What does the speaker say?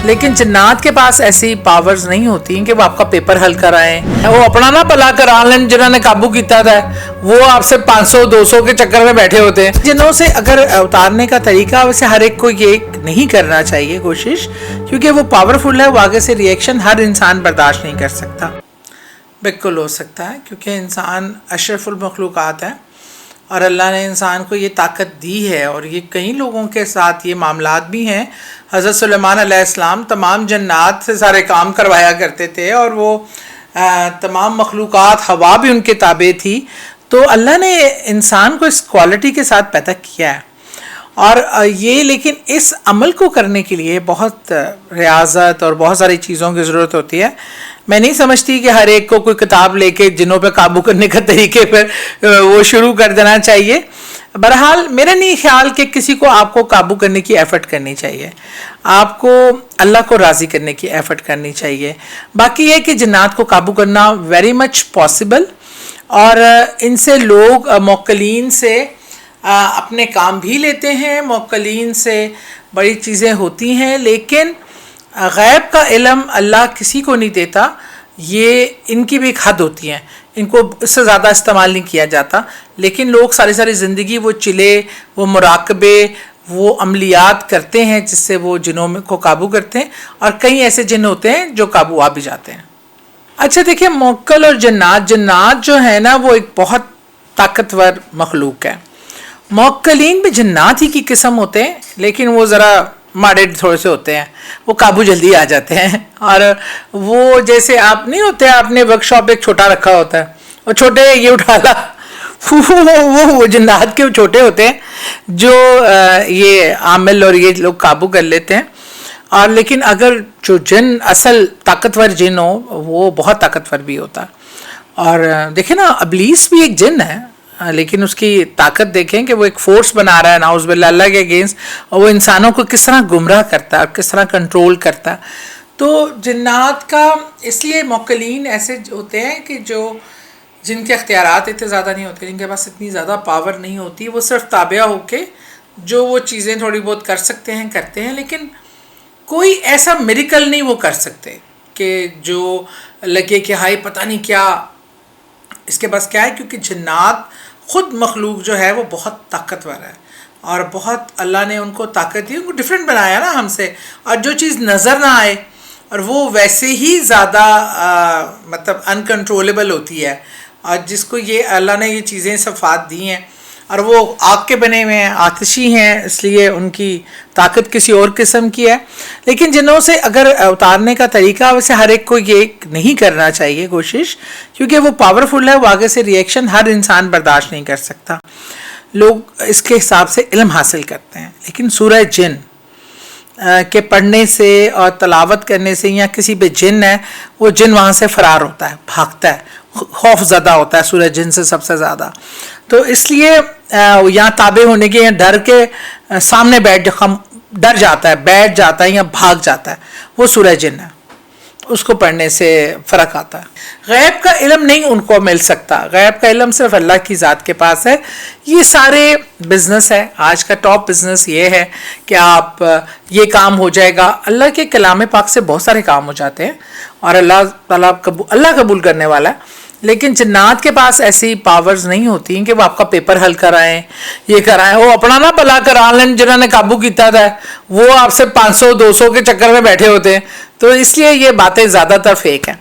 لیکن جنات کے پاس ایسی پاورز نہیں ہوتی کہ وہ آپ کا پیپر حل کرائیں، وہ اپنا نہ بھلا کرا لیں جنہوں نے قابو کیتا تھا، وہ آپ سے 500-200 کے چکر میں بیٹھے ہوتے ہیں۔ جنوں سے اگر اتارنے کا طریقہ، ویسے ہر ایک کو یہ نہیں کرنا چاہیے کوشش، کیونکہ وہ پاورفل ہے، وہ آگے سے ریئیکشن ہر انسان برداشت نہیں کر سکتا۔ بالکل ہو سکتا ہے، کیونکہ انسان اشرف المخلوقات ہے اور اللہ نے انسان کو یہ طاقت دی ہے، اور یہ کئی لوگوں کے ساتھ یہ معاملات بھی ہیں۔ حضرت سلیمان علیہ السلام تمام جنات سے سارے کام کروایا کرتے تھے، اور وہ تمام مخلوقات، ہوا بھی ان کے تابع تھی۔ تو اللہ نے انسان کو اس کوالٹی کے ساتھ پیدا کیا ہے، اور یہ لیکن اس عمل کو کرنے کے لیے بہت ریاضت اور بہت ساری چیزوں کی ضرورت ہوتی ہے۔ میں نہیں سمجھتی کہ ہر ایک کو کوئی کتاب لے کے جنوں پہ قابو کرنے کا طریقے پر وہ شروع کر دینا چاہیے۔ بہرحال میرا نہیں خیال کہ کسی کو آپ کو قابو کرنے کی ایفرٹ کرنی چاہیے، آپ کو اللہ کو راضی کرنے کی ایفرٹ کرنی چاہیے۔ باقی یہ کہ جنات کو قابو کرنا ویری مچ پاسبل، اور ان سے لوگ موکلین سے اپنے کام بھی لیتے ہیں، موکلین سے بڑی چیزیں ہوتی ہیں، لیکن غیب کا علم اللہ کسی کو نہیں دیتا، یہ ان کی بھی ایک حد ہوتی ہے، ان کو اس سے زیادہ استعمال نہیں کیا جاتا۔ لیکن لوگ ساری زندگی وہ چلے، وہ مراقبے، وہ عملیات کرتے ہیں جس سے وہ جنوں کو قابو کرتے ہیں، اور کئی ایسے جن ہوتے ہیں جو قابو آ بھی جاتے ہیں۔ اچھا دیکھیں، موکل اور جنات جو ہے نا، وہ ایک بہت طاقتور مخلوق ہے۔ موکلین بھی جنات ہی کی قسم ہوتے ہیں، لیکن وہ ذرا ماڑے تھوڑے سے ہوتے ہیں، وہ قابو جلدی آ جاتے ہیں۔ اور وہ جیسے آپ نہیں ہوتے، آپ نے ورک شاپ ایک چھوٹا رکھا ہوتا ہے، اور چھوٹے یہ اٹھا لا، وہ جنات کے چھوٹے ہوتے ہیں جو یہ عامل اور یہ لوگ قابو کر لیتے ہیں۔ اور لیکن اگر جو جن اصل طاقتور جن ہو، وہ بہت طاقتور بھی ہوتا ہے۔ اور دیکھیں نا، ابلیس بھی ایک جن ہے، لیکن اس کی طاقت دیکھیں کہ وہ ایک فورس بنا رہا ہے نعوذ باللہ اللہ کے اگینسٹ، اور وہ انسانوں کو کس طرح گمراہ کرتا ہے اور کس طرح کنٹرول کرتا ہے۔ تو جنات کا اس لیے موکلین ایسے ہوتے ہیں کہ جن کے اختیارات اتنے زیادہ نہیں ہوتے، جن کے پاس اتنی زیادہ پاور نہیں ہوتی، وہ صرف تابع ہو کے جو وہ چیزیں تھوڑی بہت کر سکتے ہیں کرتے ہیں، لیکن کوئی ایسا میریکل نہیں وہ کر سکتے کہ جو لگے کہ ہائی پتہ نہیں کیا اس کے پاس کیا ہے، کیونکہ جنات خود مخلوق جو ہے وہ بہت طاقتور ہے، اور بہت اللہ نے ان کو طاقت دی، ان کو ڈفرینٹ بنایا نا ہم سے، اور جو چیز نظر نہ آئے اور وہ ویسے ہی زیادہ مطلب انکنٹرولبل ہوتی ہے، اور جس کو یہ اللہ نے یہ چیزیں صفات دی ہیں، اور وہ آگ کے بنے ہوئے ہیں، آتشی ہیں، اس لیے ان کی طاقت کسی اور قسم کی ہے۔ لیکن جنوں سے اگر اتارنے کا طریقہ، ویسے ہر ایک کو یہ نہیں کرنا چاہیے کوشش، کیونکہ وہ پاورفل ہے، وہ آگے سے ریئیکشن ہر انسان برداشت نہیں کر سکتا۔ لوگ اس کے حساب سے علم حاصل کرتے ہیں، لیکن سورہ جن کے پڑھنے سے اور تلاوت کرنے سے، یا کسی پہ جن ہے، وہ جن وہاں سے فرار ہوتا ہے، بھاگتا ہے، خوف زدہ ہوتا ہے سورہ جن سے سب سے زیادہ۔ تو اس لیے یہاں تابع ہونے کے، یا ڈر کے سامنے ڈر جاتا ہے، بیٹھ جاتا ہے یا بھاگ جاتا ہے، وہ سورہ جن ہے، اس کو پڑھنے سے فرق آتا ہے۔ غیب کا علم نہیں ان کو مل سکتا، غیب کا علم صرف اللہ کی ذات کے پاس ہے۔ یہ سارے بزنس ہے، آج کا ٹاپ بزنس یہ ہے کہ آپ یہ کام ہو جائے گا۔ اللہ کے کلام پاک سے بہت سارے کام ہو جاتے ہیں، اور اللہ تعالیٰ اللہ قبول کرنے والا ہے، لیکن جنات کے پاس ایسی پاورز نہیں ہوتی کہ وہ آپ کا پیپر حل کرائیں، یہ کرائیں، وہ اپنا نہ بھلا کرا لیں جنہوں نے قابو کیتا تھا، وہ آپ سے 500-200 کے چکر میں بیٹھے ہوتے ہیں۔ تو اس لیے یہ باتیں زیادہ تر فیک ہیں۔